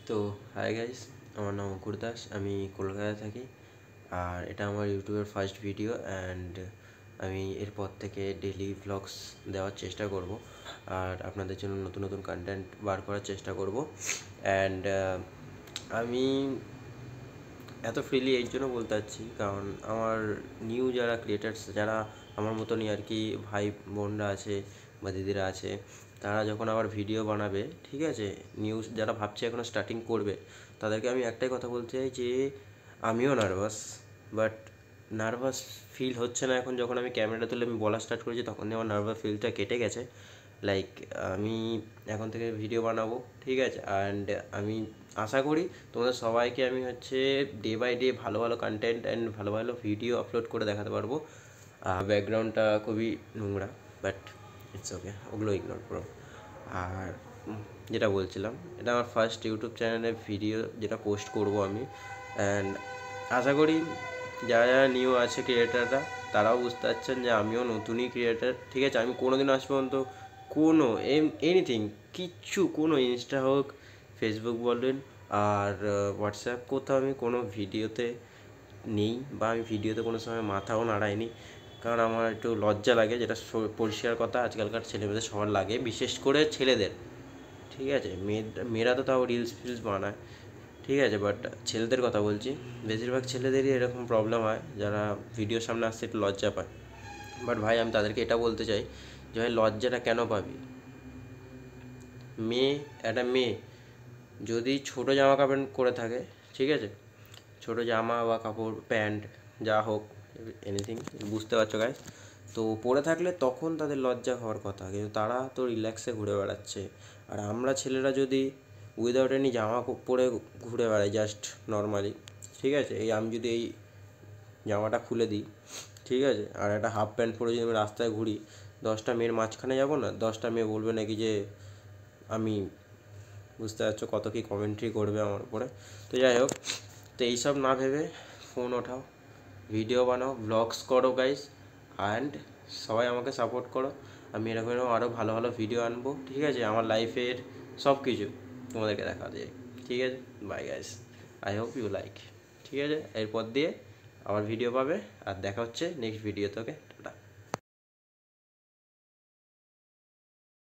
তো hi guys, আমার নাম অঙ্কুর দাস। আমি কলকাতায় থাকি আর এটা আমার ইউটিউবের ফার্স্ট ভিডিও অ্যান্ড আমি এরপর থেকে ডেলি ভ্লগস দেওয়ার চেষ্টা করব আর আপনাদের জন্য নতুন নতুন কন্টেন্ট বার করার চেষ্টা করব। অ্যান্ড আমি এত ফ্রিলি এই জন্য বলতে চাচ্ছি কারণ আমার নিউ যারা ক্রিয়েটার্স, যারা আমার মতনই আর কি ভাই বোনরা আছে বা দিদিরা আছে, তারা যখন আবার ভিডিও বানাবে, ঠিক আছে, নিউজ যারা ভাবছে এখনও স্টার্টিং করবে, তাদেরকে আমি একটাই কথা বলতে চাই যে আমিও নার্ভাস, বাট নার্ভাস ফিল হচ্ছে না এখন। যখন আমি ক্যামেরাটা তুলে আমি বলা স্টার্ট করেছি তখনই আমার নার্ভাস ফিলটা কেটে গেছে। লাইক আমি এখন থেকে ভিডিও বানাবো, ঠিক আছে, অ্যান্ড আমি আশা করি তোমাদের সবাইকে আমি ডে বাই ডে ভালো ভালো কন্টেন্ট অ্যান্ড ভালো ভালো ভিডিও আপলোড করে দেখাতে পারবো। ব্যাকগ্রাউন্ডটা খুবই নোংরা, বাট ইটস ওকে, ওগুলো ইগনোর করো। আর যেটা বলছিলাম, এটা আমার ফার্স্ট ইউটিউব চ্যানেলে ভিডিও যেটা পোস্ট করব আমি, অ্যান্ড আশা করি যারা যারা নিউ আছে ক্রিয়েটাররা, তারাও বুঝতে পারছেন যে আমিও নতুনই ক্রিয়েটার, ঠিক আছে। আমি কোনো দিন আজ পর্যন্ত কোনো এনিথিং, কিচ্ছু, কোনো ইনস্টা হোক, ফেসবুক বলেন আর হোয়াটসঅ্যাপ, কোথাও আমি কোনো ভিডিওতে নেই বা আমি ভিডিওতে কোনো সময় মাথাও নাড়াইনি, কারণ আমার একটু লজ্জা লাগে, যেটা পরিষ্কার কথা। আজকালকার ছেলেমেয়েদের সবার লাগে, বিশেষ করে ছেলেদের, ঠিক আছে। মেয়েরা তো তাও রিলস ফিলস বানায়, ঠিক আছে, বাট ছেলেদের কথা বলছি, বেশিরভাগ ছেলেদেরই এরকম প্রবলেম হয়, যারা ভিডিওর সামনে আসতে একটু লজ্জা পায়। বাট ভাই, আমি তাদেরকে এটা বলতে চাই যে ভাই, লজ্জাটা কেন পাবি? একটা মেয়ে যদি ছোটো জামা কাপড় করে থাকে, ঠিক আছে, ছোটো জামা বা কাপড়, প্যান্ট, যা হোক, এনিথিং, বুঝতে পারছো গাইস, তো পরে থাকলে তখন তাদের লজ্জা হওয়ার কথা, কিন্তু তারা তো রিল্যাক্সে ঘুরে বেড়াচ্ছে। আর আমরা ছেলেরা যদি উইদাউট এনি জামা পরে ঘুরে বেড়াই, জাস্ট নর্মালি, ঠিক আছে, আমি যদি এই জামাটা খুলে দিই, ঠিক আছে, আর একটা হাফ প্যান্ট পরে যদি আমি রাস্তায় ঘুরি, 10টা মেয়ের মাঝখানে যাব না, 10টা মেয়ে বলবে নাকি যে আমি, বুঝতে পারছো কত কী কমেন্ট্রি করবে আমার উপরে। তো যাই হোক, তো এইসব না ভেবে ফোন ওঠাও, ভিডিও বানাও, ব্লগস করো গাইস, অ্যান্ড সবাই আমাকে সাপোর্ট করো। আমি এরকম আরও ভালো ভালো ভিডিও আনবো, ঠিক আছে, আমার লাইফের সব কিছু তোমাদেরকে দেখা যায়, ঠিক আছে। Bye guys, I hope you like, ঠিক আছে। এরপর দিয়ে আবার ভিডিও পাবে আর দেখা হচ্ছে নেক্সট ভিডিওতে, ওকে।